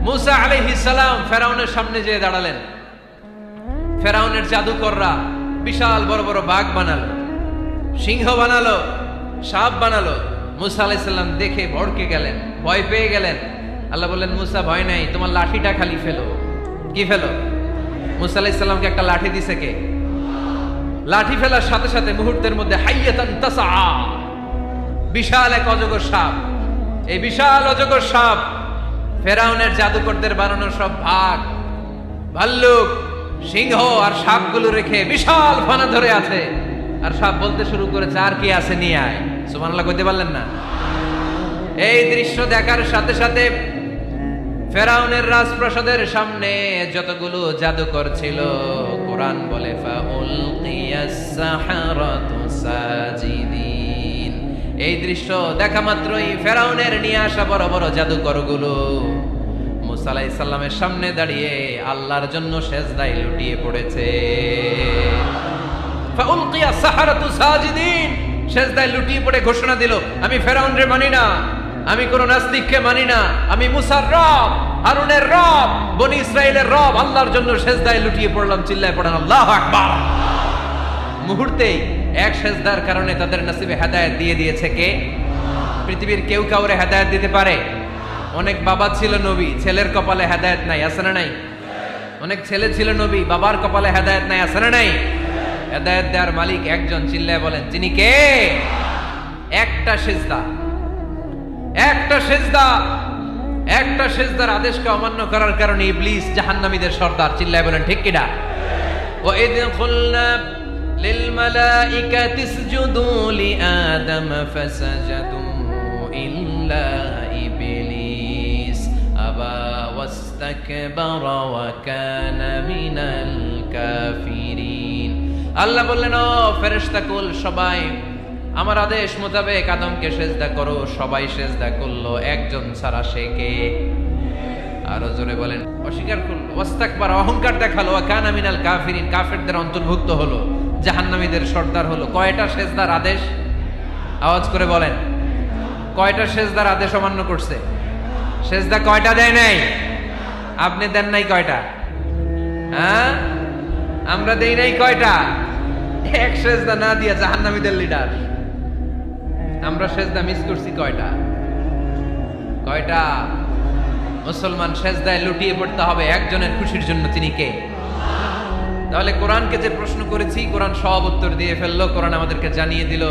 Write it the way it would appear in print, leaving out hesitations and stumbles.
মুসা আলাইহিস সালাম ফেরাউনের সামনে যেয়ে দাঁড়ালেন। ফেরাউনের জাদুকররা বিশাল বড় বড় বাঘ বানালো, সিংহ বানালো, সাপ বানালো। মুসা আলাইহিস সালাম দেখে ভড়কে গেলেন, ভয় পেয়ে গেলেন। আল্লাহ বললেন, মুসা ভয় নাই, তোমার লাঠিটা খালি ফেলো। কি ফেলো? মুসা আলাইহিস সালামকে একটা লাঠি দিছে কে? লাঠি ফেলার সাথে সাথে মুহূর্তের মধ্যে হাইয়াতান তাসআ, বিশাল এক অজগর সাপ। এই বিশাল অজগর সাপ ফেরাউনের জাদুকরদের বানানো সব বাঘ, ভাল্লুক, সিংহ আর সাপগুলো রেখে বিশাল ফানা ধরে আছে। আর সাপ বলতে শুরু করেছে, আর কি আছে নিয়ে আয়। সুবহানাল্লাহ কইতে পারলেন না? এই দৃশ্য দেখার সাথে সাথে ফেরাউনের রাজপ্রাসাদের সামনে যতগুলো জাদুকর ছিল, কোরআন বলে ফাউলকিয়াস সাহারাতু সাজিদিন। এই দৃশ্য দেখা মাত্রই ফেরাউনের নিয়ে আসা বড় বড় জাদুকরগুলো মুসা আলাইহিস সালামের সামনে দাঁড়িয়ে আল্লাহর জন্য সেজদায় লুটিয়ে পড়েছে। ফাউলকিয়াস সাহারাতু সাজিদিন, সেজদায় লুটিয়ে পড়ে ঘোষণা দিল, আমি ফেরাউনরে মানি না, আমি কোন নাস্তিককে মানি না, আমি মুসার রব, হারুনের রব, বনি ইসরাইলের রব, আল্লাহর জন্য সেজদায় লুটিয়ে পড়লাম। চিল্লায় পড়েন আল্লাহু আকবার। মুহূর্তেই এক সেজদার কারণে তাদের নসিবে হেদায়েত দিয়ে দিয়েছে কে? পৃথিবীর কেউ কাউরে হেদায়েত দিতে পারে? অনেক বাবা ছিল নবী, ছেলের কপালে হেদায়েত নাই, আছে না নাই? অনেক ছেলে ছিল নবী, বাবার কপালে হেদায়েত নাই, আছে না নাই? হেদায়েত দেওয়ার মালিক একজন, চিল্লায় বলেন তিনি কে? একটা সিজদা, একটা সিজদা, একটা সিজদার আদেশকে অমান্য করার কারণে ইবলিস জাহান্নামীদের সর্দার। চিল্লায় বলেন ঠিক কিনা? ওয়া ইয কুলনা লিল মালাইকাতি ইসজুদু লিআদম ফাসাজাদু ইল্লা ইবলিস আবা ওয়াস্তাকবারা ওয়া কানা মিনাল কাফিরিন। আল্লাহ বললেন, ও ফেরেশতাকুল সবাই আমার আদেশ মোতাবেক আদমকে সেজদা করো। সবাই সেজদা করলো, একজন ছাড়া, সে কে? আরো জোরে বলেন। অস্বীকার করলো, ওয়াস্তাকবার, অহংকার দেখালো, ওয়া কানা মিনাল কাফিরিন, কাফেরদের অন্তর্ভুক্ত হলো, জাহান্নামীদের সর্দার হলো। কয়টা সেজদার আদেশ? আওয়াজ করে বলেন, কয়টা সেজদার আদেশ অমান্য করছে? সেজদা কয়টা দেয় নাই? আপনি দেন নাই কয়টা? হ্যাঁ, আমরা দেই নাই কয়টা? এক সেজদা না দিয়া জাহান্নামীদের লিডার। আমরা সেজদা মিস করছি কয়টা? কয়টা? মুসলমান সেজদায় লুটিয়ে পড়তে হবে একজনের খুশির জন্য, তিনি কে? তাহলে কোরআনকে যে প্রশ্ন করেছি, কোরআন সব উত্তর দিয়ে ফেললো। কোরআন আমাদেরকে জানিয়ে দিল